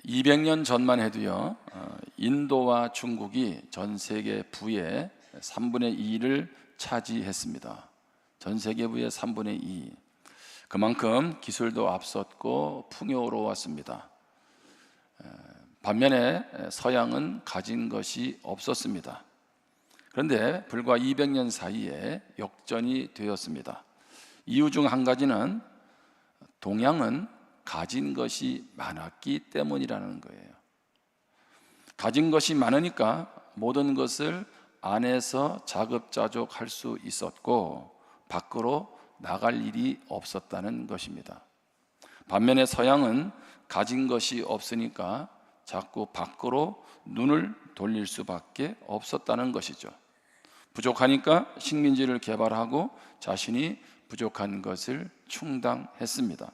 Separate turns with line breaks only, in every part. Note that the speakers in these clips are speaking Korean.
200년 전만 해도요, 인도와 중국이 전 세계 부의 3분의 2를 차지했습니다. 전 세계 부의 3분의 2. 그만큼 기술도 앞섰고 풍요로웠습니다. 반면에 서양은 가진 것이 없었습니다. 그런데 불과 200년 사이에 역전이 되었습니다. 이유 중 한 가지는 동양은 가진 것이 많았기 때문이라는 거예요. 가진 것이 많으니까 모든 것을 안에서 자급자족할 수 있었고 밖으로 나갈 일이 없었다는 것입니다. 반면에 서양은 가진 것이 없으니까 자꾸 밖으로 눈을 돌릴 수밖에 없었다는 것이죠. 부족하니까 식민지를 개발하고 자신이 부족한 것을 충당했습니다.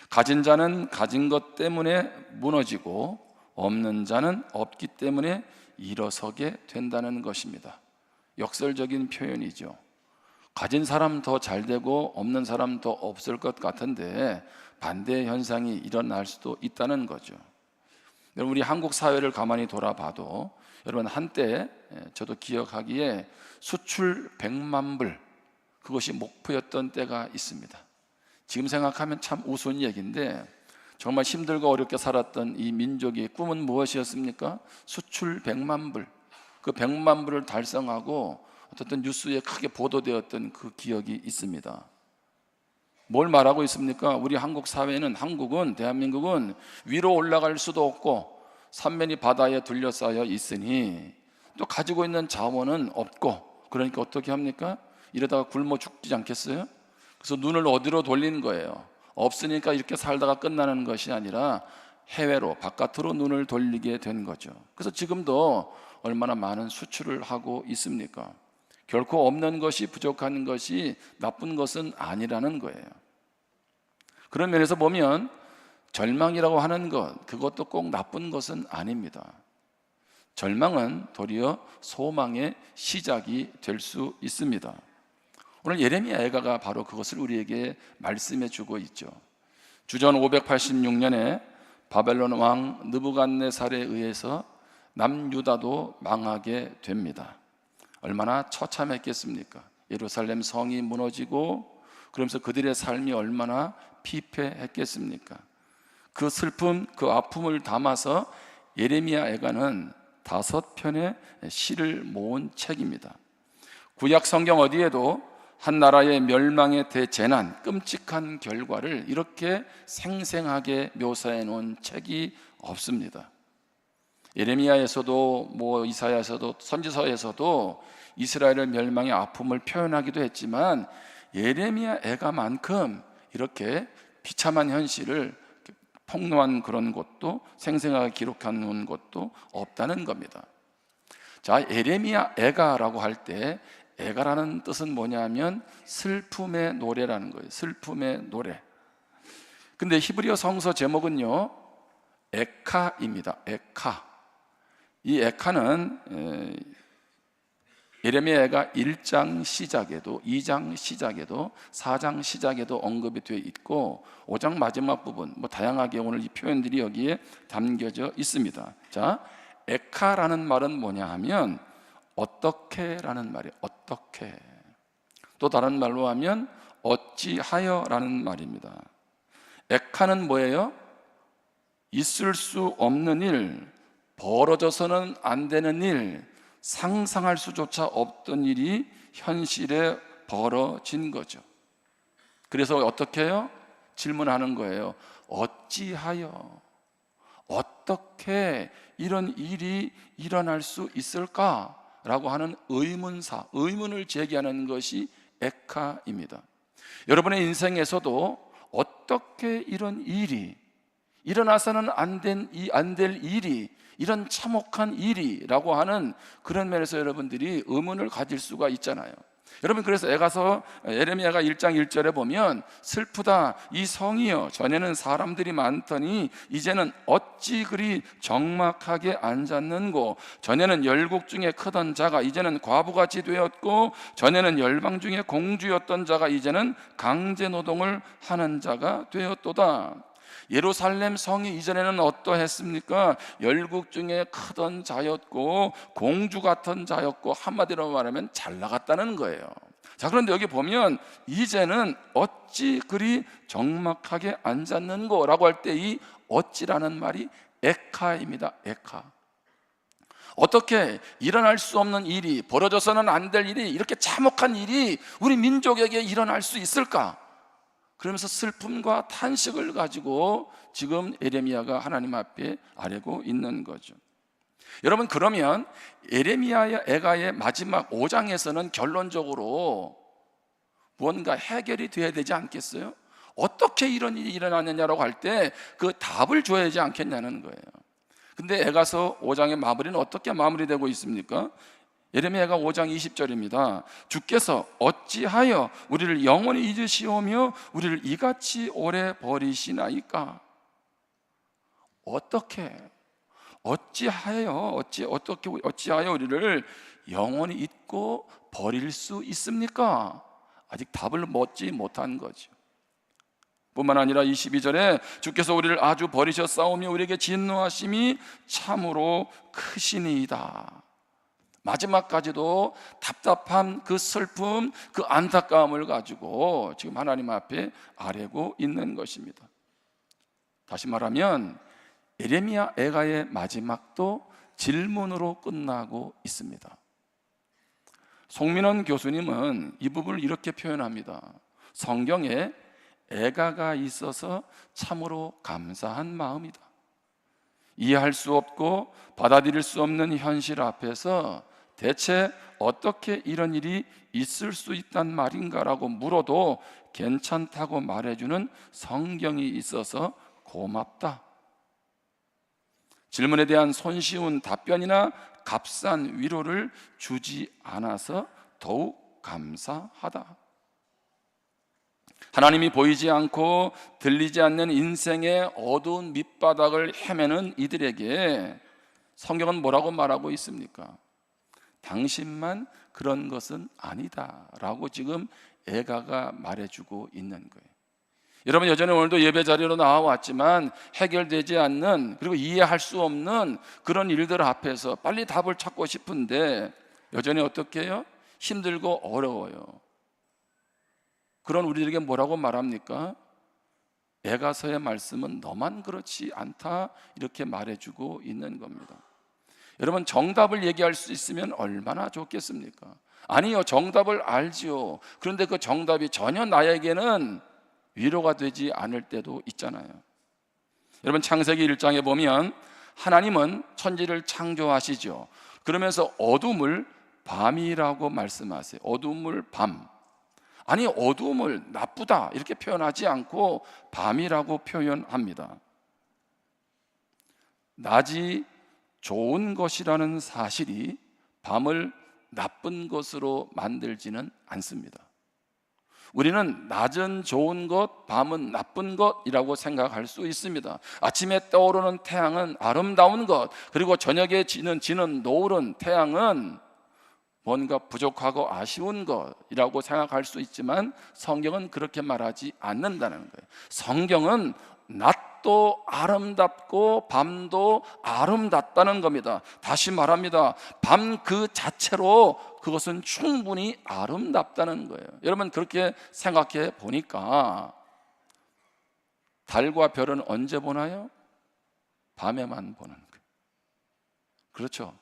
가진 자는 가진 것 때문에 무너지고 없는 자는 없기 때문에 일어서게 된다는 것입니다. 역설적인 표현이죠. 가진 사람 더 잘 되고 없는 사람 더 없을 것 같은데 반대 현상이 일어날 수도 있다는 거죠. 여러분, 우리 한국 사회를 가만히 돌아봐도 여러분, 한때 저도 기억하기에 수출 100만 불, 그것이 목표였던 때가 있습니다. 지금 생각하면 참 우스운 얘기인데 정말 힘들고 어렵게 살았던 이 민족의 꿈은 무엇이었습니까? 수출 100만 불, 그 100만 불을 달성하고 어떤 뉴스에 크게 보도되었던 그 기억이 있습니다. 뭘 말하고 있습니까? 우리 한국 사회는, 대한민국은 위로 올라갈 수도 없고 삼면이 바다에 둘러싸여 있으니 또 가지고 있는 자원은 없고, 그러니까 어떻게 합니까? 이러다가 굶어 죽지 않겠어요? 그래서 눈을 어디로 돌리는 거예요? 없으니까 이렇게 살다가 끝나는 것이 아니라 해외로, 바깥으로 눈을 돌리게 된 거죠. 그래서 지금도 얼마나 많은 수출을 하고 있습니까? 결코 없는 것이, 부족한 것이 나쁜 것은 아니라는 거예요. 그런 면에서 보면 절망이라고 하는 것, 그것도 꼭 나쁜 것은 아닙니다. 절망은 도리어 소망의 시작이 될 수 있습니다. 오늘 예레미야 애가가 바로 그것을 우리에게 말씀해 주고 있죠. 주전 586년에 바벨론 왕 느부갓네살에 의해서 남유다도 망하게 됩니다. 얼마나 처참했겠습니까? 예루살렘 성이 무너지고 그러면서 그들의 삶이 얼마나 피폐했겠습니까? 그 슬픔, 그 아픔을 담아서 예레미야 애가는 5편의 시를 모은 책입니다. 구약 성경 어디에도 한 나라의 멸망의 대재난, 끔찍한 결과를 이렇게 생생하게 묘사해 놓은 책이 없습니다. 예레미야에서도 이사야에서도 선지서에서도 이스라엘의 멸망의 아픔을 표현하기도 했지만 예레미야 애가만큼 이렇게 비참한 현실을 폭로한 그런 것도, 생생하게 기록한 놓은 것도 없다는 겁니다. 자, 예레미야 애가라고 할 때 애가라는 뜻은 뭐냐면 슬픔의 노래라는 거예요. 슬픔의 노래. 근데 히브리어 성서 제목은요, 에카입니다. 에카. 이 에카는 예레미야 애가 1장 시작에도, 2장 시작에도, 4장 시작에도 언급이 되어 있고 5장 마지막 부분, 다양하게 오늘 이 표현들이 여기에 담겨져 있습니다. 자, 에카라는 말은 뭐냐 하면 어떻게 라는 말이에요. 어떻게. 또 다른 말로 하면 어찌하여 라는 말입니다. 에카는 뭐예요? 있을 수 없는 일, 벌어져서는 안 되는 일, 상상할 수조차 없던 일이 현실에 벌어진 거죠. 그래서 어떻게 해요? 질문하는 거예요. 어찌하여, 어떻게 이런 일이 일어날 수 있을까? 라고 하는 의문사, 의문을 제기하는 것이 에카입니다. 여러분의 인생에서도 어떻게 이런 일이 일어나서는 안 될 일이, 이런 참혹한 일이라고 하는 그런 면에서 여러분들이 의문을 가질 수가 있잖아요. 여러분, 그래서 예레미야가 1장 1절에 보면 슬프다 이 성이여, 전에는 사람들이 많더니 이제는 어찌 그리 적막하게 앉았는고, 전에는 열국 중에 크던 자가 이제는 과부같이 되었고, 전에는 열방 중에 공주였던 자가 이제는 강제노동을 하는 자가 되었도다. 예루살렘 성이 이전에는 어떠했습니까? 열국 중에 크던 자였고 공주 같은 자였고, 한마디로 말하면 잘 나갔다는 거예요. 자, 그런데 여기 보면 이제는 어찌 그리 적막하게 앉았는고라고 할 때 이 어찌라는 말이 에카입니다. 에카. 어떻게 일어날 수 없는 일이, 벌어져서는 안 될 일이, 이렇게 참혹한 일이 우리 민족에게 일어날 수 있을까? 그러면서 슬픔과 탄식을 가지고 지금 예레미야가 하나님 앞에 아뢰고 있는 거죠. 여러분, 그러면 예레미야의 에가의 마지막 5장에서는 결론적으로 무언가 해결이 돼야 되지 않겠어요? 어떻게 이런 일이 일어나느냐라고 할 때 그 답을 줘야 되지 않겠냐는 거예요. 근데 에가서 5장의 마무리는 어떻게 마무리되고 있습니까? 예레미야가 5장 20절입니다. 주께서 어찌하여 우리를 영원히 잊으시오며 우리를 이같이 오래 버리시나이까? 어찌하여 우리를 영원히 잊고 버릴 수 있습니까? 아직 답을 얻지 못한 거죠. 뿐만 아니라 22절에 주께서 우리를 아주 버리셨사오며 우리에게 진노하심이 참으로 크시니이다. 마지막까지도 답답한 그 슬픔, 그 안타까움을 가지고 지금 하나님 앞에 아뢰고 있는 것입니다. 다시 말하면 예레미야 에가의 마지막도 질문으로 끝나고 있습니다. 송민원 교수님은 이 부분을 이렇게 표현합니다. 성경에 에가가 있어서 참으로 감사한 마음이다. 이해할 수 없고 받아들일 수 없는 현실 앞에서 대체 어떻게 이런 일이 있을 수 있단 말인가라고 물어도 괜찮다고 말해주는 성경이 있어서 고맙다. 질문에 대한 손쉬운 답변이나 값싼 위로를 주지 않아서 더욱 감사하다. 하나님이 보이지 않고 들리지 않는 인생의 어두운 밑바닥을 헤매는 이들에게 성경은 뭐라고 말하고 있습니까? 당신만 그런 것은 아니다 라고 지금 에가가 말해주고 있는 거예요. 여러분, 여전히 오늘도 예배 자리로 나와왔지만 해결되지 않는, 그리고 이해할 수 없는 그런 일들 앞에서 빨리 답을 찾고 싶은데 여전히 어떻게 해요? 힘들고 어려워요. 그런 우리들에게 뭐라고 말합니까? 에가서의 말씀은 너만 그렇지 않다, 이렇게 말해주고 있는 겁니다. 여러분, 정답을 얘기할 수 있으면 얼마나 좋겠습니까? 아니요, 정답을 알지요. 그런데 그 정답이 전혀 나에게는 위로가 되지 않을 때도 있잖아요. 여러분, 창세기 1장에 보면 하나님은 천지를 창조하시죠. 그러면서 어둠을 밤이라고 말씀하세요. 어둠을 밤. 아니, 어둠을 나쁘다 이렇게 표현하지 않고 밤이라고 표현합니다. 낮이 좋은 것이라는 사실이 밤을 나쁜 것으로 만들지는 않습니다. 우리는 낮은 좋은 것, 밤은 나쁜 것이라고 생각할 수 있습니다. 아침에 떠오르는 태양은 아름다운 것, 그리고 저녁에 지는 노을은 태양은 뭔가 부족하고 아쉬운 것이라고 생각할 수 있지만 성경은 그렇게 말하지 않는다는 거예요. 성경은 낮도 아름답고 밤도 아름답다는 겁니다. 다시 말합니다. 밤 그 자체로 그것은 충분히 아름답다는 거예요. 여러분, 그렇게 생각해 보니까 달과 별은 언제 보나요? 밤에만 보는 거예요. 그렇죠.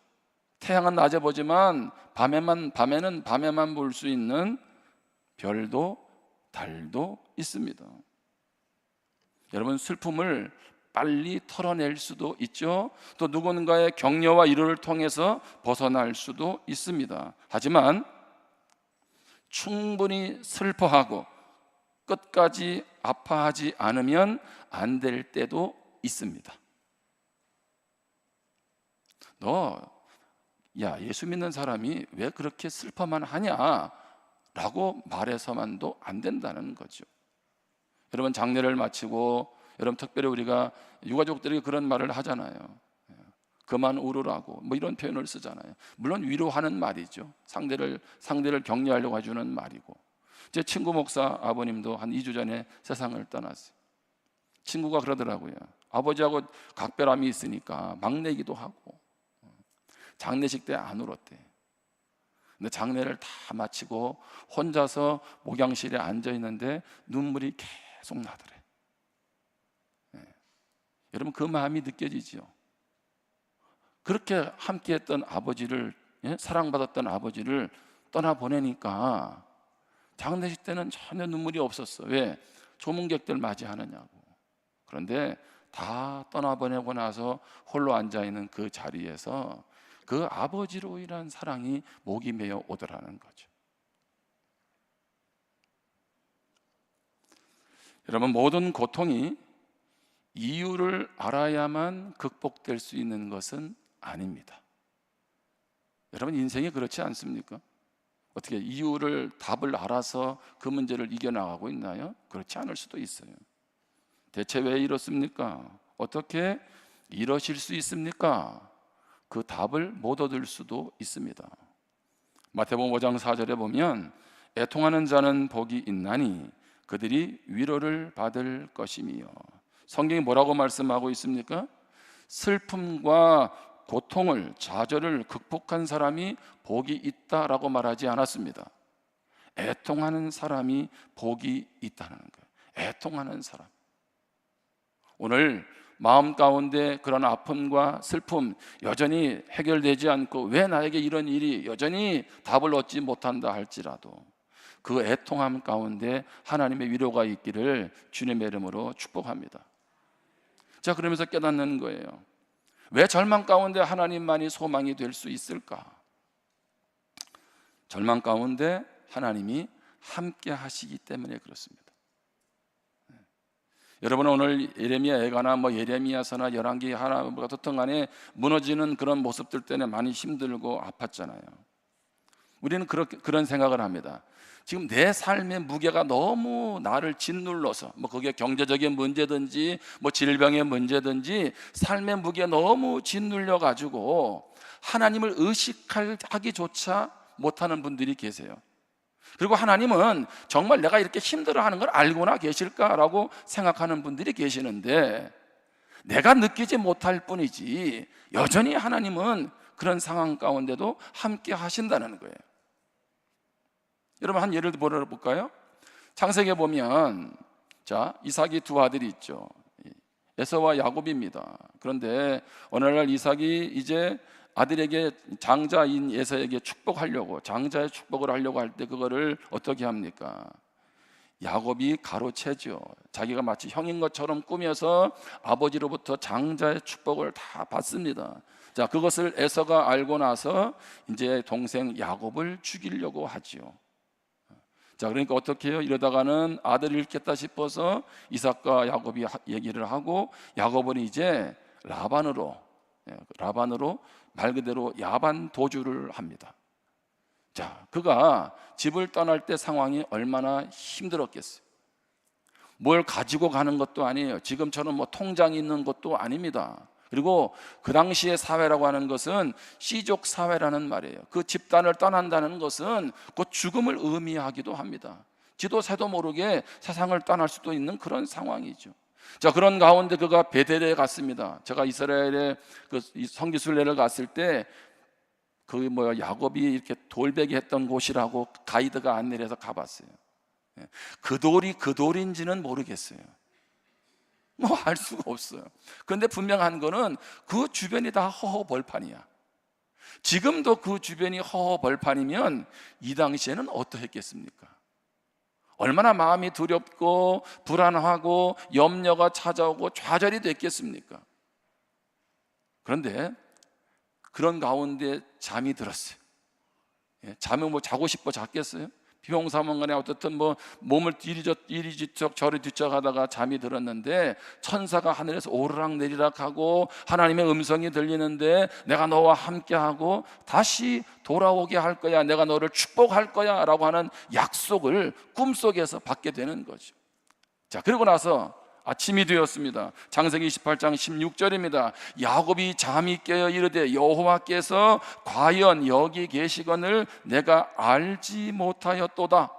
태양은 낮에 보지만 밤에는 밤에만 볼 수 있는 별도 달도 있습니다. 여러분, 슬픔을 빨리 털어낼 수도 있죠. 또 누군가의 격려와 위로를 통해서 벗어날 수도 있습니다. 하지만 충분히 슬퍼하고 끝까지 아파하지 않으면 안 될 때도 있습니다. 예수 믿는 사람이 왜 그렇게 슬퍼만 하냐 라고 말해서만도 안 된다는 거죠. 여러분, 장례를 마치고 여러분, 특별히 우리가 유가족들에게 그런 말을 하잖아요. 그만 울으라고 이런 표현을 쓰잖아요. 물론 위로하는 말이죠. 상대를 격려하려고 해주는 말이고. 제 친구 목사 아버님도 한 2주 전에 세상을 떠났어요. 친구가 그러더라고요. 아버지하고 각별함이 있으니까 막내기도 하고 장례식 때 안 울었대. 근데 장례를 다 마치고 혼자서 목양실에 앉아 있는데 눈물이 계속 나더래. 여러분, 그 마음이 느껴지죠. 그렇게 함께했던 아버지를, 사랑받았던 아버지를 떠나보내니까 장례식 때는 전혀 눈물이 없었어. 왜? 조문객들 맞이하느냐고. 그런데 다 떠나보내고 나서 홀로 앉아있는 그 자리에서 그 아버지로 인한 사랑이 목이 메어 오더라는 거죠. 여러분, 모든 고통이 이유를 알아야만 극복될 수 있는 것은 아닙니다. 여러분, 인생이 그렇지 않습니까? 어떻게 이유를, 답을 알아서 그 문제를 이겨나가고 있나요? 그렇지 않을 수도 있어요. 대체 왜 이렇습니까? 어떻게 이러실 수 있습니까? 그 답을 못 얻을 수도 있습니다. 마태복음 5장 4절에 보면 애통하는 자는 복이 있나니 그들이 위로를 받을 것이며, 성경이 뭐라고 말씀하고 있습니까? 슬픔과 고통을, 좌절을 극복한 사람이 복이 있다라고 말하지 않았습니다. 애통하는 사람이 복이 있다는 거예요. 애통하는 사람. 오늘 마음 가운데 그런 아픔과 슬픔 여전히 해결되지 않고 왜 나에게 이런 일이 여전히 답을 얻지 못한다 할지라도 그 애통함 가운데 하나님의 위로가 있기를 주님의 이름으로 축복합니다. 자, 그러면서 깨닫는 거예요. 왜 절망 가운데 하나님만이 소망이 될 수 있을까? 절망 가운데 하나님이 함께 하시기 때문에 그렇습니다. 여러분, 오늘 예레미야에가나 예레미야서나 열왕기 하나님과 어떻든 간에 무너지는 그런 모습들 때문에 많이 힘들고 아팠잖아요. 우리는 그런 생각을 합니다. 지금 내 삶의 무게가 너무 나를 짓눌러서, 그게 경제적인 문제든지 질병의 문제든지 삶의 무게 너무 짓눌려 가지고 하나님을 의식하기조차 못하는 분들이 계세요. 그리고 하나님은 정말 내가 이렇게 힘들어하는 걸 알고나 계실까라고 생각하는 분들이 계시는데, 내가 느끼지 못할 뿐이지 여전히 하나님은 그런 상황 가운데도 함께 하신다는 거예요. 여러분, 한 예를 들어볼까요? 창세기에 보면 이삭이 두 아들이 있죠. 에서와 야곱입니다. 그런데 어느 날 이삭이 이제 아들에게, 장자인 에서에게 축복하려고, 장자의 축복을 하려고 할 때 그거를 어떻게 합니까? 야곱이 가로채죠. 자기가 마치 형인 것처럼 꾸며서 아버지로부터 장자의 축복을 다 받습니다. 자, 그것을 에서가 알고 나서 이제 동생 야곱을 죽이려고 하지요. 자, 그러니까 어떻게 해요? 이러다가는 아들을 잃겠다 싶어서 이삭과 야곱이 얘기를 하고, 야곱은 이제 라반으로 말 그대로 야반 도주를 합니다. 자, 그가 집을 떠날 때 상황이 얼마나 힘들었겠어요. 뭘 가지고 가는 것도 아니에요. 지금처럼 통장이 있는 것도 아닙니다. 그리고 그 당시의 사회라고 하는 것은 씨족 사회라는 말이에요. 그 집단을 떠난다는 것은 곧 죽음을 의미하기도 합니다. 지도 새도 모르게 세상을 떠날 수도 있는 그런 상황이죠. 자, 그런 가운데 그가 베델에 갔습니다. 제가 이스라엘에 그 성지순례를 갔을 때 야곱이 이렇게 돌베개 했던 곳이라고 가이드가 안내를 해서 가봤어요. 그 돌이 그 돌인지는 모르겠어요. 알 수가 없어요. 그런데 분명한 거는 그 주변이 다 허허벌판이야. 지금도 그 주변이 허허벌판이면 이 당시에는 어떠했겠습니까? 얼마나 마음이 두렵고 불안하고 염려가 찾아오고 좌절이 됐겠습니까? 그런데 그런 가운데 잠이 들었어요. 잠을 자고 싶어 잤겠어요? 비몽사몽간에 어떻든 몸을 이리뒤적 저리 뒤적 하다가 잠이 들었는데, 천사가 하늘에서 오르락내리락 하고 하나님의 음성이 들리는데, 내가 너와 함께하고 다시 돌아오게 할 거야, 내가 너를 축복할 거야 라고 하는 약속을 꿈속에서 받게 되는 거죠. 자, 그리고 나서 아침이 되었습니다. 창세기 28장 16절입니다. 야곱이 잠이 깨어 이르되 여호와께서 과연 여기 계시거늘 내가 알지 못하였도다.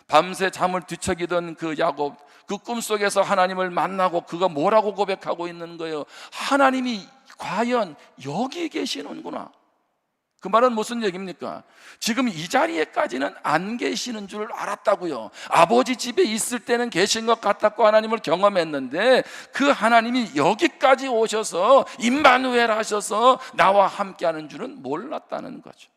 밤새 잠을 뒤척이던 그 야곱, 그 꿈속에서 하나님을 만나고 그가 뭐라고 고백하고 있는 거예요? 하나님이 과연 여기 계시는구나. 그 말은 무슨 얘기입니까? 지금 이 자리에까지는 안 계시는 줄 알았다고요. 아버지 집에 있을 때는 계신 것 같았고 하나님을 경험했는데 그 하나님이 여기까지 오셔서 임마누엘 하셔서 나와 함께하는 줄은 몰랐다는 거죠.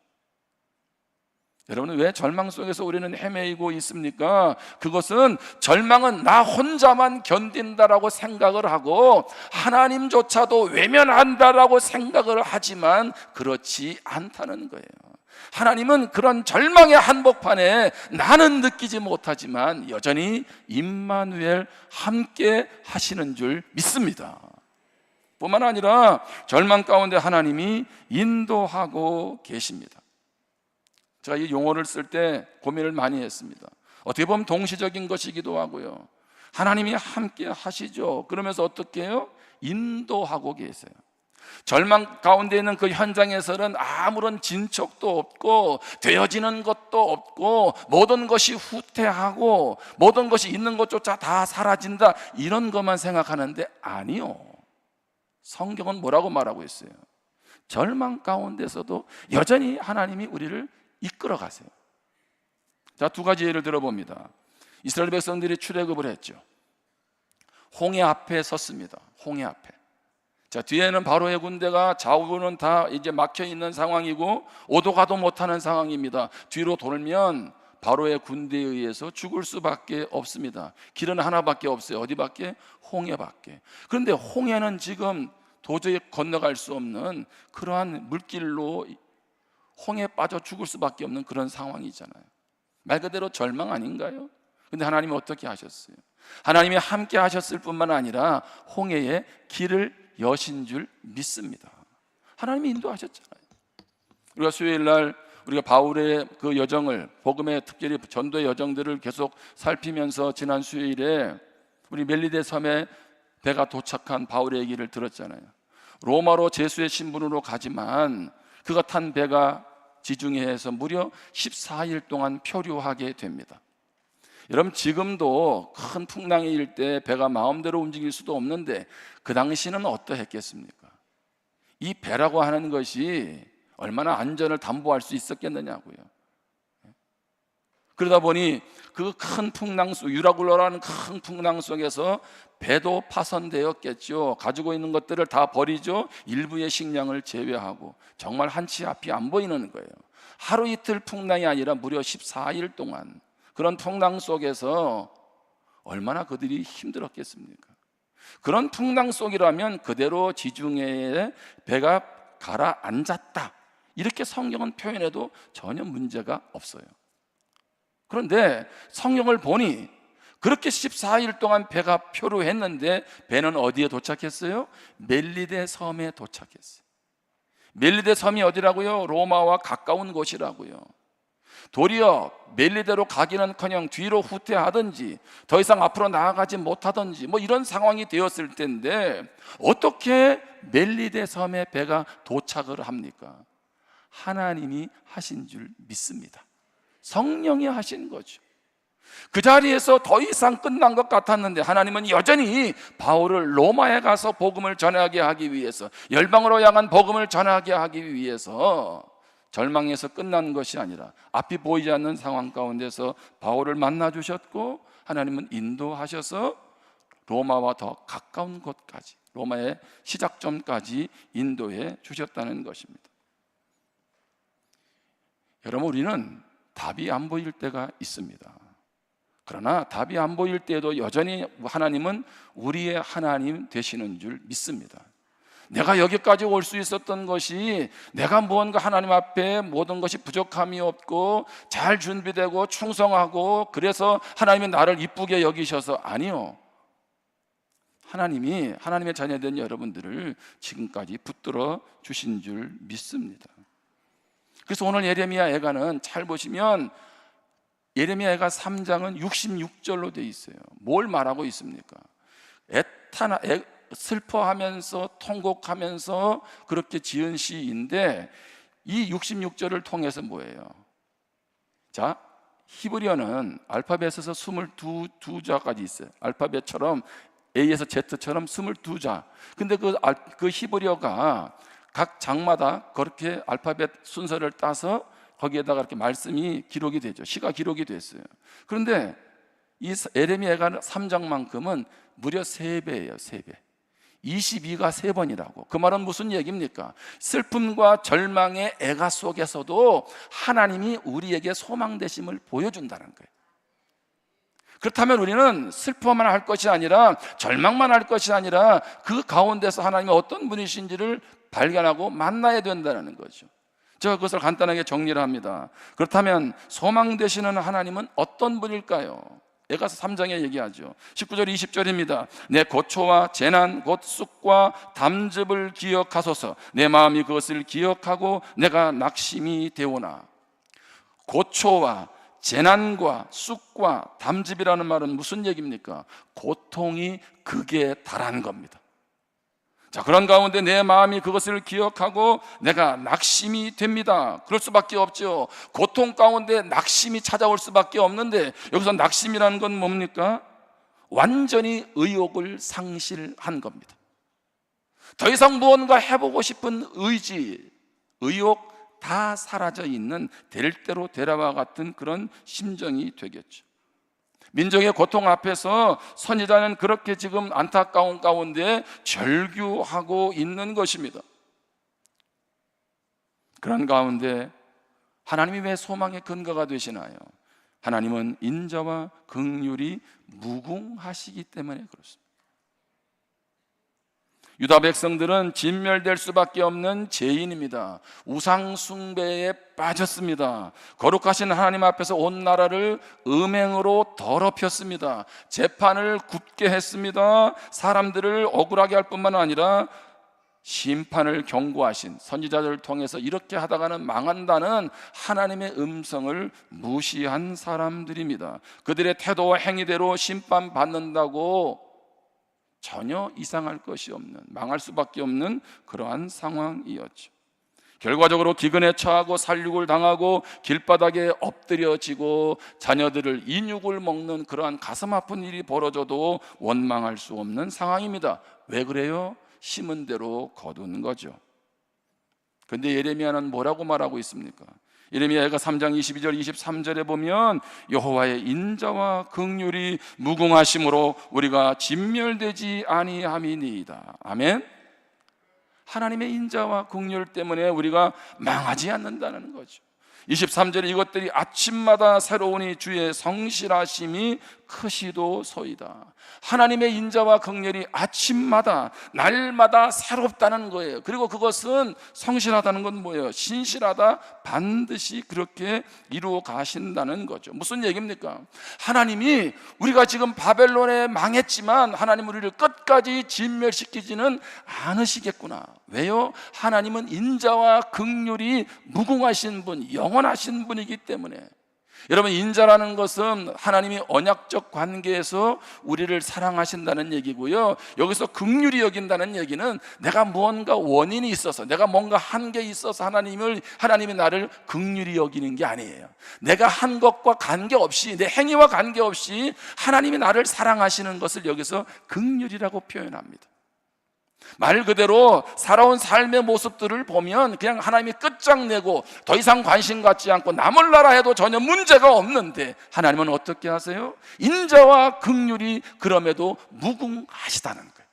여러분, 왜 절망 속에서 우리는 헤매이고 있습니까? 그것은 절망은 나 혼자만 견딘다라고 생각을 하고 하나님조차도 외면한다라고 생각을 하지만 그렇지 않다는 거예요. 하나님은 그런 절망의 한복판에 나는 느끼지 못하지만 여전히 임마누엘 함께 하시는 줄 믿습니다. 뿐만 아니라 절망 가운데 하나님이 인도하고 계십니다. 제가 이 용어를 쓸 때 고민을 많이 했습니다. 어떻게 보면 동시적인 것이기도 하고요. 하나님이 함께 하시죠. 그러면서 어떻게 해요? 인도하고 계세요. 절망 가운데 있는 그 현장에서는 아무런 진척도 없고 되어지는 것도 없고 모든 것이 후퇴하고 모든 것이 있는 것조차 다 사라진다, 이런 것만 생각하는데 아니요. 성경은 뭐라고 말하고 있어요? 절망 가운데서도 여전히 하나님이 우리를 이끌어 가세요. 자, 두 가지 예를 들어봅니다. 이스라엘 백성들이 출애굽을 했죠. 홍해 앞에 섰습니다. 홍해 앞에. 자, 뒤에는 바로의 군대가 좌우는 다 이제 막혀 있는 상황이고 오도 가도 못하는 상황입니다. 뒤로 돌면 바로의 군대에 의해서 죽을 수밖에 없습니다. 길은 하나밖에 없어요. 어디밖에? 홍해밖에. 그런데 홍해는 지금 도저히 건너갈 수 없는 그러한 물길로 홍해에 빠져 죽을 수밖에 없는 그런 상황이잖아요. 말 그대로 절망 아닌가요? 근데 하나님이 어떻게 하셨어요? 하나님이 함께 하셨을 뿐만 아니라 홍해에 길을 여신 줄 믿습니다. 하나님이 인도하셨잖아요. 우리가 수요일 날 우리가 바울의 그 여정을, 복음의 특별히 전도의 여정들을 계속 살피면서 지난 수요일에 우리 멜리데 섬에 배가 도착한 바울의 얘기를 들었잖아요. 로마로 제수의 신분으로 가지만 그가 탄 배가 지중해에서 무려 14일 동안 표류하게 됩니다. 여러분, 지금도 큰 풍랑이 일 때 배가 마음대로 움직일 수도 없는데 그 당시는 어떠했겠습니까? 이 배라고 하는 것이 얼마나 안전을 담보할 수 있었겠느냐고요. 그러다 보니 그 큰 풍랑 속, 유라굴로라는 큰 풍랑 속에서 배도 파손되었겠죠. 가지고 있는 것들을 다 버리죠. 일부의 식량을 제외하고. 정말 한치 앞이 안 보이는 거예요. 하루 이틀 풍랑이 아니라 무려 14일 동안 그런 풍랑 속에서 얼마나 그들이 힘들었겠습니까? 그런 풍랑 속이라면 그대로 지중해에 배가 가라앉았다, 이렇게 성경은 표현해도 전혀 문제가 없어요. 그런데 성경을 보니 그렇게 14일 동안 배가 표류했는데 배는 어디에 도착했어요? 멜리데 섬에 도착했어요. 멜리데 섬이 어디라고요? 로마와 가까운 곳이라고요. 도리어 멜리데로 가기는커녕 뒤로 후퇴하든지 더 이상 앞으로 나아가지 못하든지 뭐 이런 상황이 되었을 텐데 어떻게 멜리데 섬에 배가 도착을 합니까? 하나님이 하신 줄 믿습니다. 성령이 하신 거죠. 그 자리에서 더 이상 끝난 것 같았는데 하나님은 여전히 바울을 로마에 가서 복음을 전하게 하기 위해서, 열방으로 향한 복음을 전하게 하기 위해서 절망에서 끝난 것이 아니라 앞이 보이지 않는 상황 가운데서 바울을 만나 주셨고 하나님은 인도하셔서 로마와 더 가까운 곳까지, 로마의 시작점까지 인도해 주셨다는 것입니다. 여러분, 우리는 답이 안 보일 때가 있습니다. 그러나 답이 안 보일 때에도 여전히 하나님은 우리의 하나님 되시는 줄 믿습니다. 내가 여기까지 올 수 있었던 것이 내가 무언가 하나님 앞에 모든 것이 부족함이 없고 잘 준비되고 충성하고 그래서 하나님이 나를 이쁘게 여기셔서, 아니요. 하나님이 하나님의 자녀된 여러분들을 지금까지 붙들어 주신 줄 믿습니다. 그래서 오늘 예레미야 애가는 잘 보시면 예레미야 애가 3장은 66절로 되어 있어요. 뭘 말하고 있습니까? 슬퍼하면서 통곡하면서 그렇게 지은 시인데 이 66절을 통해서 뭐예요? 자, 히브리어는 알파벳에서 22자까지 있어요. 알파벳처럼 A에서 Z처럼 22자. 근데 그 히브리어가 각 장마다 그렇게 알파벳 순서를 따서 거기에다가 이렇게 말씀이 기록이 되죠. 시가 기록이 됐어요. 그런데 이 에레미야가 3장만큼은 무려 3배예요. 3배. 22가 3번이라고. 그 말은 무슨 얘기입니까? 슬픔과 절망의 애가 속에서도 하나님이 우리에게 소망되심을 보여준다는 거예요. 그렇다면 우리는 슬퍼만 할 것이 아니라, 절망만 할 것이 아니라 그 가운데서 하나님이 어떤 분이신지를 발견하고 만나야 된다는 거죠. 제가 그것을 간단하게 정리를 합니다. 그렇다면 소망 되시는 하나님은 어떤 분일까요? 에가서 3장에 얘기하죠. 19절 20절입니다. 내 고초와 재난 곧 쑥과 담즙을 기억하소서. 내 마음이 그것을 기억하고 내가 낙심이 되오나. 고초와 재난과 쑥과 담즙이라는 말은 무슨 얘기입니까? 고통이 극에 달한 겁니다. 자, 그런 가운데 내 마음이 그것을 기억하고 내가 낙심이 됩니다. 그럴 수밖에 없죠. 고통 가운데 낙심이 찾아올 수밖에 없는데, 여기서 낙심이라는 건 뭡니까? 완전히 의욕을 상실한 겁니다. 더 이상 무언가 해보고 싶은 의지, 의욕 다 사라져 있는 될 대로 되라와 같은 그런 심정이 되겠죠. 민족의 고통 앞에서 선지자는 그렇게 지금 안타까운 가운데 절규하고 있는 것입니다. 그런 가운데 하나님이 왜 소망의 근거가 되시나요? 하나님은 인자와 긍휼이 무궁하시기 때문에 그렇습니다. 유다 백성들은 진멸될 수밖에 없는 죄인입니다. 우상 숭배에 빠졌습니다. 거룩하신 하나님 앞에서 온 나라를 음행으로 더럽혔습니다. 재판을 굳게 했습니다. 사람들을 억울하게 할 뿐만 아니라 심판을 경고하신 선지자들을 통해서 이렇게 하다가는 망한다는 하나님의 음성을 무시한 사람들입니다. 그들의 태도와 행위대로 심판받는다고 전혀 이상할 것이 없는, 망할 수밖에 없는 그러한 상황이었죠. 결과적으로 기근에 처하고 살육을 당하고 길바닥에 엎드려지고 자녀들을 인육을 먹는 그러한 가슴 아픈 일이 벌어져도 원망할 수 없는 상황입니다. 왜 그래요? 심은 대로 거둔 거죠. 그런데 예레미야는 뭐라고 말하고 있습니까? 예레미야가 3장 22절 23절에 보면 여호와의 인자와 긍휼이 무궁하심으로 우리가 진멸되지 아니함이니이다. 아멘. 하나님의 인자와 긍휼 때문에 우리가 망하지 않는다는 거죠. 23절에 이것들이 아침마다 새로우니 주의 성실하심이 크시도소이다. 하나님의 인자와 긍휼이 아침마다 날마다 새롭다는 거예요. 그리고 그것은 성실하다는 건 뭐예요? 신실하다, 반드시 그렇게 이루어 가신다는 거죠. 무슨 얘기입니까? 하나님이 우리가 지금 바벨론에 망했지만 하나님 우리를 끝까지 진멸시키지는 않으시겠구나. 왜요? 하나님은 인자와 긍휼이 무궁하신 분, 영원하신 분이기 때문에. 여러분, 인자라는 것은 하나님이 언약적 관계에서 우리를 사랑하신다는 얘기고요. 여기서 긍휼히 여긴다는 얘기는 내가 무언가 원인이 있어서, 내가 뭔가 한 게 있어서 하나님이 나를 긍휼히 여기는 게 아니에요. 내가 한 것과 관계없이, 내 행위와 관계없이 하나님이 나를 사랑하시는 것을 여기서 긍휼이라고 표현합니다. 말 그대로 살아온 삶의 모습들을 보면 그냥 하나님이 끝장내고 더 이상 관심 갖지 않고 남을나라 해도 전혀 문제가 없는데, 하나님은 어떻게 하세요? 인자와 긍휼이 그럼에도 무궁하시다는 거예요.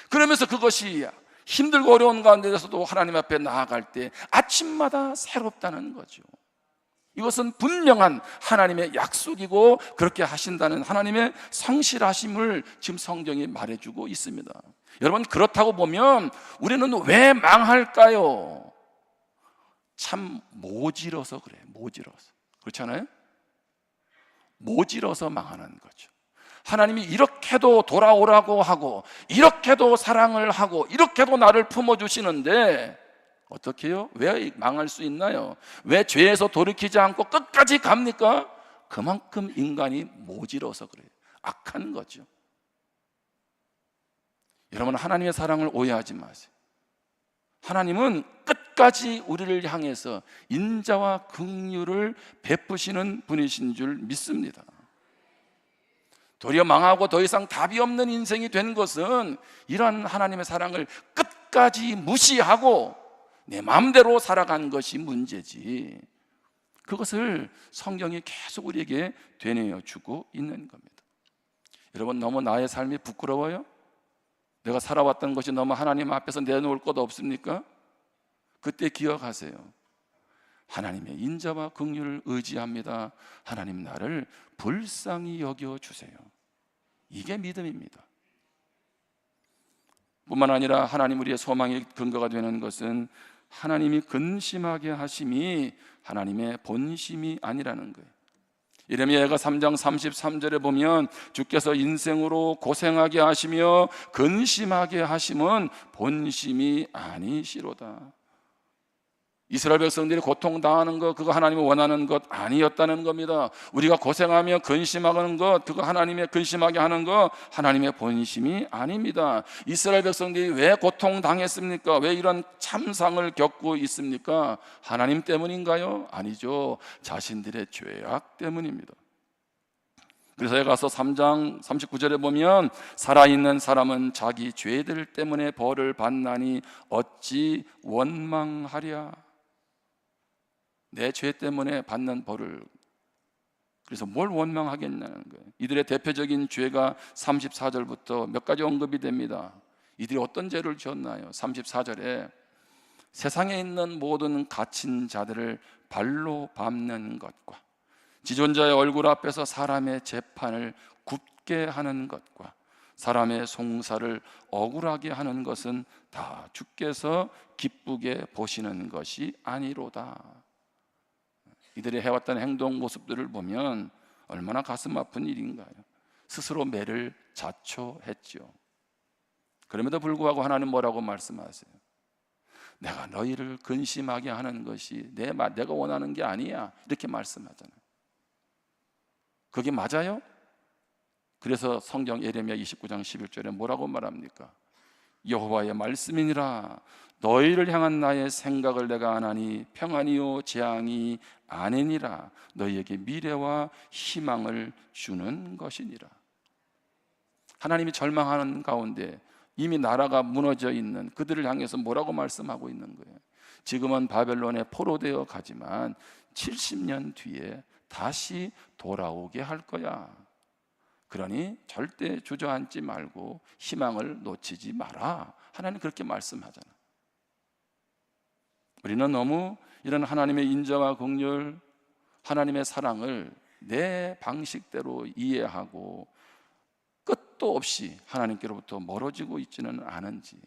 그러면서 그것이 힘들고 어려운 가운데서도 하나님 앞에 나아갈 때 아침마다 새롭다는 거죠. 이것은 분명한 하나님의 약속이고 그렇게 하신다는 하나님의 성실하심을 지금 성경이 말해주고 있습니다. 여러분, 그렇다고 보면 우리는 왜 망할까요? 참 모질어서 그래요. 모질어서. 그렇잖아요? 모질어서 망하는 거죠. 하나님이 이렇게도 돌아오라고 하고 이렇게도 사랑을 하고 이렇게도 나를 품어주시는데 어떻게 해요? 왜 망할 수 있나요? 왜 죄에서 돌이키지 않고 끝까지 갑니까? 그만큼 인간이 모질어서 그래요. 악한 거죠. 여러분, 하나님의 사랑을 오해하지 마세요. 하나님은 끝까지 우리를 향해서 인자와 긍휼을 베푸시는 분이신 줄 믿습니다. 도리어 망하고 더 이상 답이 없는 인생이 된 것은 이러한 하나님의 사랑을 끝까지 무시하고 내 마음대로 살아간 것이 문제지, 그것을 성경이 계속 우리에게 되뇌어 주고 있는 겁니다. 여러분, 너무 나의 삶이 부끄러워요? 내가 살아왔던 것이 너무 하나님 앞에서 내놓을 것 없습니까? 그때 기억하세요. 하나님의 인자와 긍휼을 의지합니다. 하나님 나를 불쌍히 여겨주세요. 이게 믿음입니다. 뿐만 아니라 하나님 우리의 소망의 근거가 되는 것은 하나님이 근심하게 하심이 하나님의 본심이 아니라는 거예요. 예레미야가 3장 33절에 보면 주께서 인생으로 고생하게 하시며 근심하게 하심은 본심이 아니시로다. 이스라엘 백성들이 고통당하는 것, 그거 하나님이 원하는 것 아니었다는 겁니다. 우리가 고생하며 근심하는 것, 그거 하나님의 근심하게 하는 것 하나님의 본심이 아닙니다. 이스라엘 백성들이 왜 고통당했습니까? 왜 이런 참상을 겪고 있습니까? 하나님 때문인가요? 아니죠. 자신들의 죄악 때문입니다. 그래서 가서 3장 39절에 보면 살아있는 사람은 자기 죄들 때문에 벌을 받나니 어찌 원망하랴. 내 죄 때문에 받는 벌을, 그래서 뭘 원망하겠냐는 거예요. 이들의 대표적인 죄가 34절부터 몇 가지 언급이 됩니다. 이들이 어떤 죄를 지었나요? 34절에 세상에 있는 모든 갇힌 자들을 발로 밟는 것과 지존자의 얼굴 앞에서 사람의 재판을 굽게 하는 것과 사람의 송사를 억울하게 하는 것은 다 주께서 기쁘게 보시는 것이 아니로다. 이들이 해왔던 행동 모습들을 보면 얼마나 가슴 아픈 일인가요? 스스로 매를 자초했죠. 그럼에도 불구하고 하나님 뭐라고 말씀하세요? 내가 너희를 근심하게 하는 것이 내가 원하는 게 아니야, 이렇게 말씀하잖아요. 그게 맞아요? 그래서 성경 예레미야 29장 11절에 뭐라고 말합니까? 여호와의 말씀이니라. 너희를 향한 나의 생각을 내가 아나니 평안이요 재앙이 아니니라. 너희에게 미래와 희망을 주는 것이니라. 하나님이 절망하는 가운데 이미 나라가 무너져 있는 그들을 향해서 뭐라고 말씀하고 있는 거예요? 지금은 바벨론에 포로되어 가지만 70년 뒤에 다시 돌아오게 할 거야. 그러니 절대 주저앉지 말고 희망을 놓치지 마라. 하나님 그렇게 말씀하잖아. 우리는 너무 이런 하나님의 인자와 긍휼, 하나님의 사랑을 내 방식대로 이해하고 끝도 없이 하나님께로부터 멀어지고 있지는 않은지.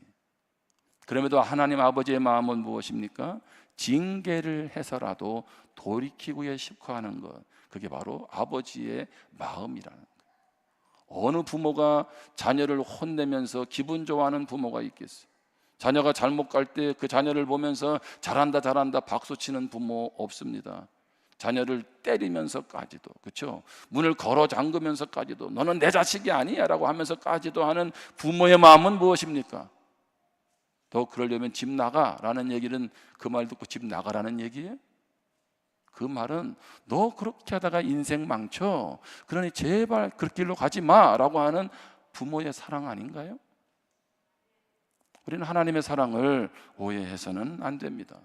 그럼에도 하나님 아버지의 마음은 무엇입니까? 징계를 해서라도 돌이키고에 싶어하는 것, 그게 바로 아버지의 마음이라는 거예요. 어느 부모가 자녀를 혼내면서 기분 좋아하는 부모가 있겠어요? 자녀가 잘못 갈 때 그 자녀를 보면서 잘한다 잘한다 박수치는 부모 없습니다. 자녀를 때리면서까지도, 그렇죠? 문을 걸어 잠그면서까지도 너는 내 자식이 아니야 라고 하면서까지도 하는 부모의 마음은 무엇입니까? 너 그러려면 집 나가라는 얘기는 그 말 듣고 집 나가라는 얘기예요? 그 말은 너 그렇게 하다가 인생 망쳐, 그러니 제발 그 길로 가지 마라고 하는 부모의 사랑 아닌가요? 우리는 하나님의 사랑을 오해해서는 안 됩니다.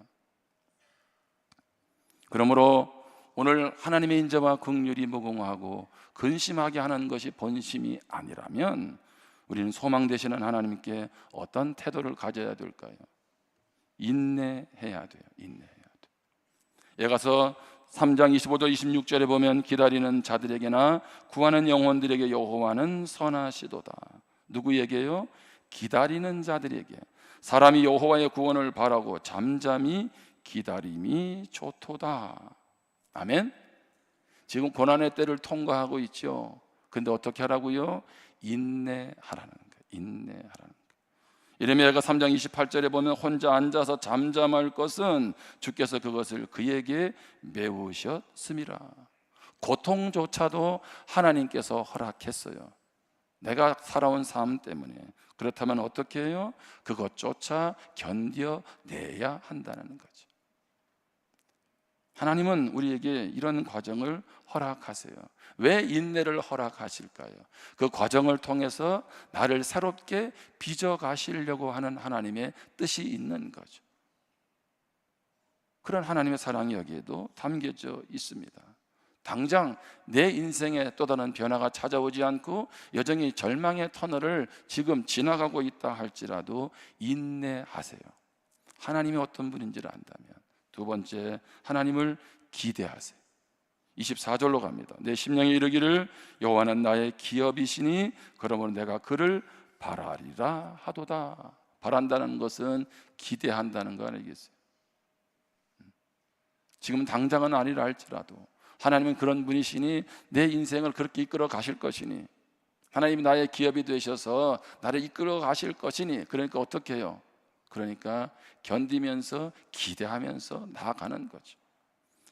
그러므로 오늘 하나님의 인자와 긍휼이 무궁하고 근심하게 하는 것이 본심이 아니라면 우리는 소망 되시는 하나님께 어떤 태도를 가져야 될까요? 인내해야 돼요. 인내해야 돼요. 예가서 3장 25절 26절에 보면 기다리는 자들에게나 구하는 영혼들에게 여호와는 선하시도다. 누구에게요? 기다리는 자들에게. 사람이 여호와의 구원을 바라고 잠잠히 기다림이 좋도다. 아멘. 지금 고난의 때를 통과하고 있죠. 근데 어떻게 하라고요? 인내하라는 거예요. 인내하라는 거예요. 예레미야가 3장 28절에 보면 혼자 앉아서 잠잠할 것은 주께서 그것을 그에게 메우셨음이라. 고통조차도 하나님께서 허락했어요. 내가 살아온 삶 때문에. 그렇다면 어떻게 해요? 그것조차 견뎌내야 한다는 거죠. 하나님은 우리에게 이런 과정을 허락하세요. 왜 인내를 허락하실까요? 그 과정을 통해서 나를 새롭게 빚어가시려고 하는 하나님의 뜻이 있는 거죠. 그런 하나님의 사랑이 여기에도 담겨져 있습니다. 당장 내 인생에 또 다른 변화가 찾아오지 않고 여전히 절망의 터널을 지금 지나가고 있다 할지라도 인내하세요. 하나님이 어떤 분인지를 안다면. 두 번째, 하나님을 기대하세요. 24절로 갑니다. 내 심령이 이르기를 여호와는 나의 기업이시니 그러므로 내가 그를 바라리라 하도다. 바란다는 것은 기대한다는 거 아니겠어요? 지금 당장은 아니라 할지라도 하나님은 그런 분이시니 내 인생을 그렇게 이끌어 가실 것이니, 하나님이 나의 기업이 되셔서 나를 이끌어 가실 것이니, 그러니까 어떻게 해요? 그러니까 견디면서 기대하면서 나아가는 거죠.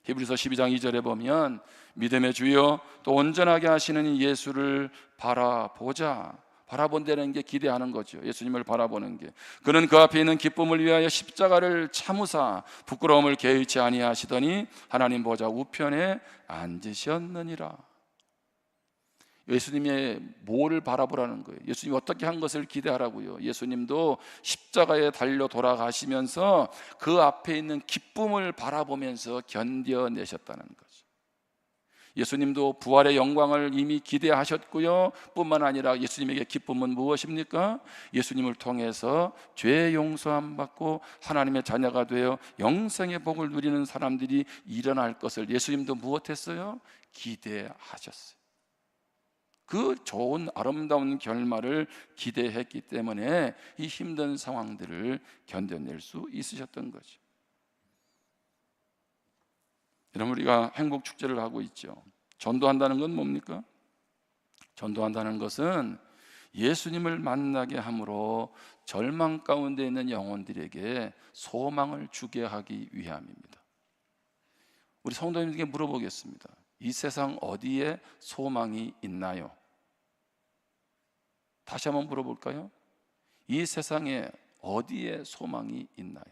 히브리서 12장 2절에 보면 믿음의 주여 또 온전하게 하시는 이 예수를 바라보자. 바라본다는 게 기대하는 거죠. 예수님을 바라보는 게. 그는 그 앞에 있는 기쁨을 위하여 십자가를 참으사 부끄러움을 개의치 아니하시더니 하나님 보좌 우편에 앉으셨느니라. 예수님의 뭐를 바라보라는 거예요? 예수님이 어떻게 한 것을 기대하라고요? 예수님도 십자가에 달려 돌아가시면서 그 앞에 있는 기쁨을 바라보면서 견뎌내셨다는 거죠. 예수님도 부활의 영광을 이미 기대하셨고요, 뿐만 아니라 예수님에게 기쁨은 무엇입니까? 예수님을 통해서 죄 용서함 받고 하나님의 자녀가 되어 영생의 복을 누리는 사람들이 일어날 것을 예수님도 무엇했어요? 기대하셨어요. 그 좋은 아름다운 결말을 기대했기 때문에 이 힘든 상황들을 견뎌낼 수 있으셨던 거죠. 여러분, 우리가 행복 축제를 하고 있죠. 전도한다는 건 뭡니까? 전도한다는 것은 예수님을 만나게 함으로 절망 가운데 있는 영혼들에게 소망을 주게 하기 위함입니다. 우리 성도님들에게 물어보겠습니다. 이 세상 어디에 소망이 있나요? 다시 한번 물어볼까요? 이 세상에 어디에 소망이 있나요?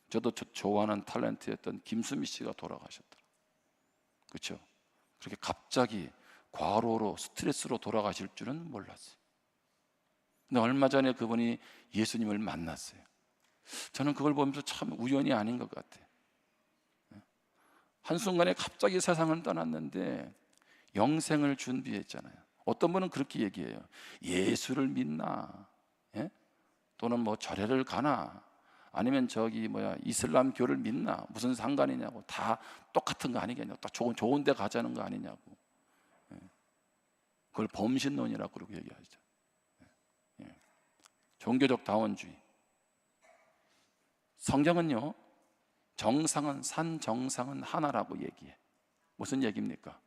저도 좋아하는 탤런트였던 김수미 씨가 돌아가셨더라고요. 그렇죠? 그렇게 갑자기 과로로 스트레스로 돌아가실 줄은 몰랐어요. 근데 얼마 전에 그분이 예수님을 만났어요. 저는 그걸 보면서 참 우연이 아닌 것 같아요. 한순간에 갑자기 세상을 떠났는데 영생을 준비했잖아요. 어떤 분은 그렇게 얘기해요. 예수를 믿나? 예? 또는 뭐 절에를 가나? 아니면 이슬람교를 믿나? 무슨 상관이냐고. 다 똑같은 거 아니겠냐고. 딱 좋은 데 가자는 거 아니냐고. 예. 그걸 범신론이라고 그러고 얘기하죠. 예. 종교적 다원주의. 성경은요, 산 정상은 하나라고 얘기해. 무슨 얘기입니까?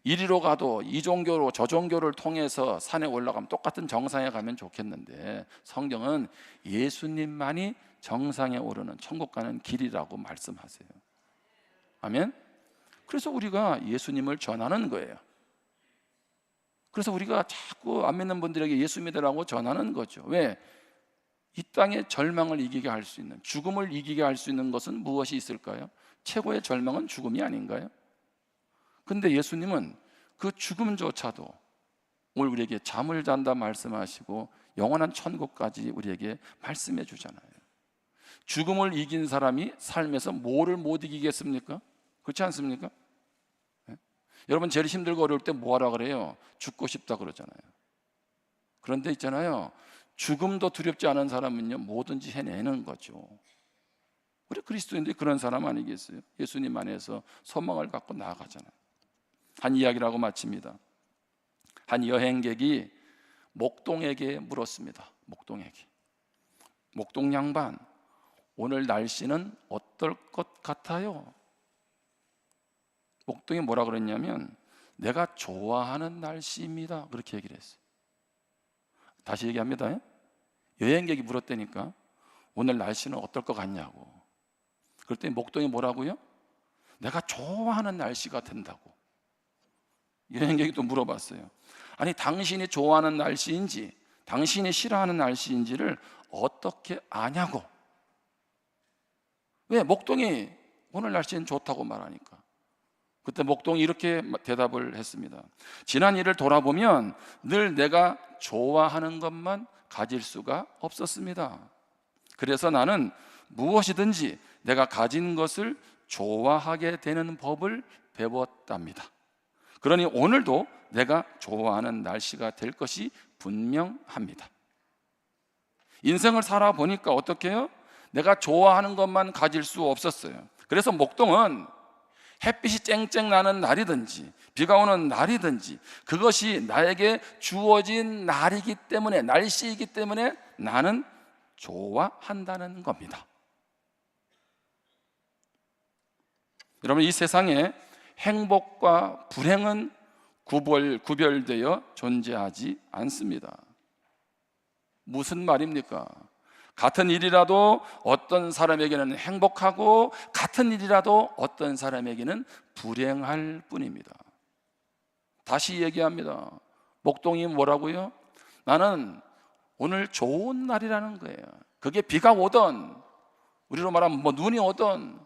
이리로 가도 이 종교로 저 종교를 통해서 산에 올라가면 똑같은 정상에 가면 좋겠는데, 성경은 예수님만이 정상에 오르는 천국 가는 길이라고 말씀하세요. 아멘? 그래서 우리가 예수님을 전하는 거예요. 그래서 우리가 자꾸 안 믿는 분들에게 예수 믿으라고 전하는 거죠. 왜? 이 땅의 절망을 이기게 할 수 있는, 죽음을 이기게 할 수 있는 것은 무엇이 있을까요? 최고의 절망은 죽음이 아닌가요? 근데 예수님은 그 죽음조차도 오늘 우리에게 잠을 잔다 말씀하시고 영원한 천국까지 우리에게 말씀해 주잖아요. 죽음을 이긴 사람이 삶에서 뭐를 못 이기겠습니까? 그렇지 않습니까? 네? 여러분, 제일 힘들고 어려울 때 뭐 하라 그래요? 죽고 싶다 그러잖아요. 그런데 있잖아요, 죽음도 두렵지 않은 사람은요, 뭐든지 해내는 거죠. 우리 그리스도인들이 그런 사람 아니겠어요? 예수님 안에서 소망을 갖고 나아가잖아요. 한 이야기라고 마칩니다. 한 여행객이 목동에게 물었습니다. 목동 양반, 오늘 날씨는 어떨 것 같아요? 목동이 뭐라 그랬냐면, 내가 좋아하는 날씨입니다. 그렇게 얘기를 했어요. 다시 얘기합니다. 여행객이 물었다니까, 오늘 날씨는 어떨 것 같냐고. 그랬더니 목동이 뭐라고요? 내가 좋아하는 날씨가 된다고. 여행객이 또 물어봤어요. 아니, 당신이 좋아하는 날씨인지 당신이 싫어하는 날씨인지를 어떻게 아냐고. 왜? 목동이 오늘 날씨는 좋다고 말하니까. 그때 목동이 이렇게 대답을 했습니다. 지난 일을 돌아보면 늘 내가 좋아하는 것만 가질 수가 없었습니다. 그래서 나는 무엇이든지 내가 가진 것을 좋아하게 되는 법을 배웠답니다. 그러니 오늘도 내가 좋아하는 날씨가 될 것이 분명합니다. 인생을 살아보니까 어떻게 해요? 내가 좋아하는 것만 가질 수 없었어요. 그래서 목동은 햇빛이 쨍쨍 나는 날이든지 비가 오는 날이든지 그것이 나에게 주어진 날이기 때문에, 날씨이기 때문에 나는 좋아한다는 겁니다. 여러분, 이 세상에 행복과 불행은 구별되어 존재하지 않습니다. 무슨 말입니까? 같은 일이라도 어떤 사람에게는 행복하고 같은 일이라도 어떤 사람에게는 불행할 뿐입니다. 다시 얘기합니다. 목동이 뭐라고요? 나는 오늘 좋은 날이라는 거예요. 그게 비가 오든, 우리로 말하면 눈이 오든,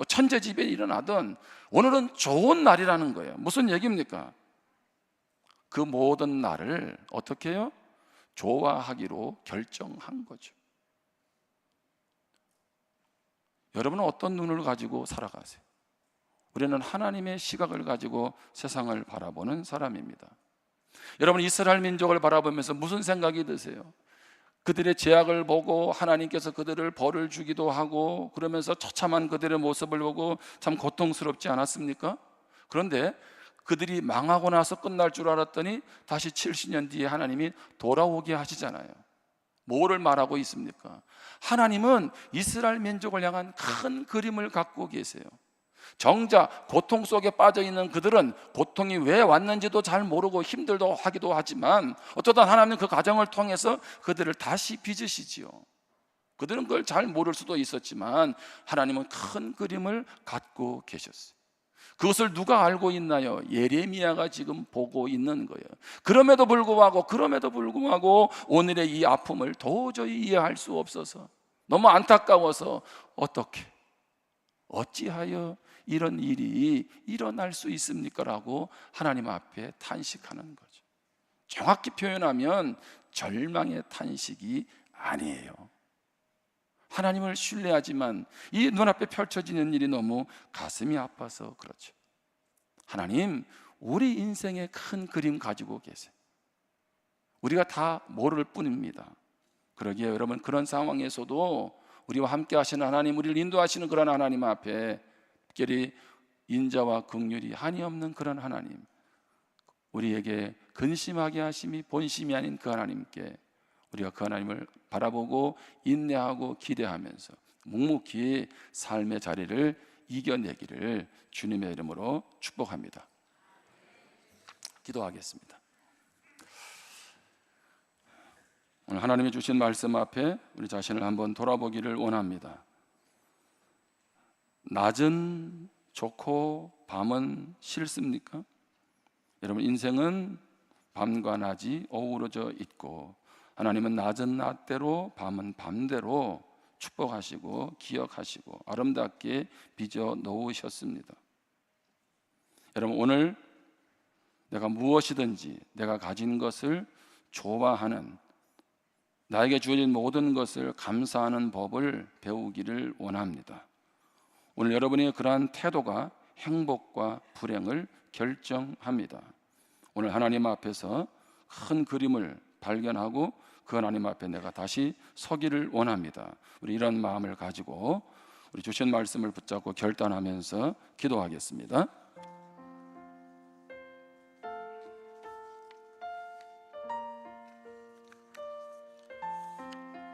천재지변이 일어나든 오늘은 좋은 날이라는 거예요. 무슨 얘기입니까? 그 모든 날을 어떻게 해요? 좋아하기로 결정한 거죠. 여러분은 어떤 눈을 가지고 살아가세요? 우리는 하나님의 시각을 가지고 세상을 바라보는 사람입니다. 여러분, 이스라엘 민족을 바라보면서 무슨 생각이 드세요? 그들의 죄악을 보고 하나님께서 그들을 벌을 주기도 하고 그러면서 처참한 그들의 모습을 보고 참 고통스럽지 않았습니까? 그런데 그들이 망하고 나서 끝날 줄 알았더니 다시 70년 뒤에 하나님이 돌아오게 하시잖아요. 뭐를 말하고 있습니까? 하나님은 이스라엘 민족을 향한 큰 그림을 갖고 계세요. 정작 고통 속에 빠져 있는 그들은 고통이 왜 왔는지도 잘 모르고 힘들도 하기도 하지만 어쩌다 하나님은 그 과정을 통해서 그들을 다시 빚으시지요. 그들은 그걸 잘 모를 수도 있었지만 하나님은 큰 그림을 갖고 계셨어요. 그것을 누가 알고 있나요? 예레미야가 지금 보고 있는 거예요. 그럼에도 불구하고 오늘의 이 아픔을 도저히 이해할 수 없어서 너무 안타까워서 어찌하여 이런 일이 일어날 수 있습니까? 라고 하나님 앞에 탄식하는 거죠. 정확히 표현하면 절망의 탄식이 아니에요. 하나님을 신뢰하지만 이 눈앞에 펼쳐지는 일이 너무 가슴이 아파서 그렇죠. 하나님, 우리 인생의 큰 그림 가지고 계세요. 우리가 다 모를 뿐입니다. 그러기에 여러분, 그런 상황에서도 우리와 함께 하시는 하나님, 우리를 인도하시는 그런 하나님 앞에 특별히 인자와 긍휼이 한이 없는 그런 하나님, 우리에게 근심하게 하심이 본심이 아닌 그 하나님께 우리가 그 하나님을 바라보고 인내하고 기대하면서 묵묵히 삶의 자리를 이겨내기를 주님의 이름으로 축복합니다. 기도하겠습니다. 오늘 하나님이 주신 말씀 앞에 우리 자신을 한번 돌아보기를 원합니다. 낮은 좋고 밤은 싫습니까? 여러분, 인생은 밤과 낮이 어우러져 있고 하나님은 낮은 낮대로 밤은 밤대로 축복하시고 기억하시고 아름답게 빚어 놓으셨습니다. 여러분, 오늘 내가 무엇이든지 내가 가진 것을 좋아하는, 나에게 주어진 모든 것을 감사하는 법을 배우기를 원합니다. 오늘 여러분의 그러한 태도가 행복과 불행을 결정합니다. 오늘 하나님 앞에서 큰 그림을 발견하고 그 하나님 앞에 내가 다시 서기를 원합니다. 우리 이런 마음을 가지고 우리 주신 말씀을 붙잡고 결단하면서 기도하겠습니다.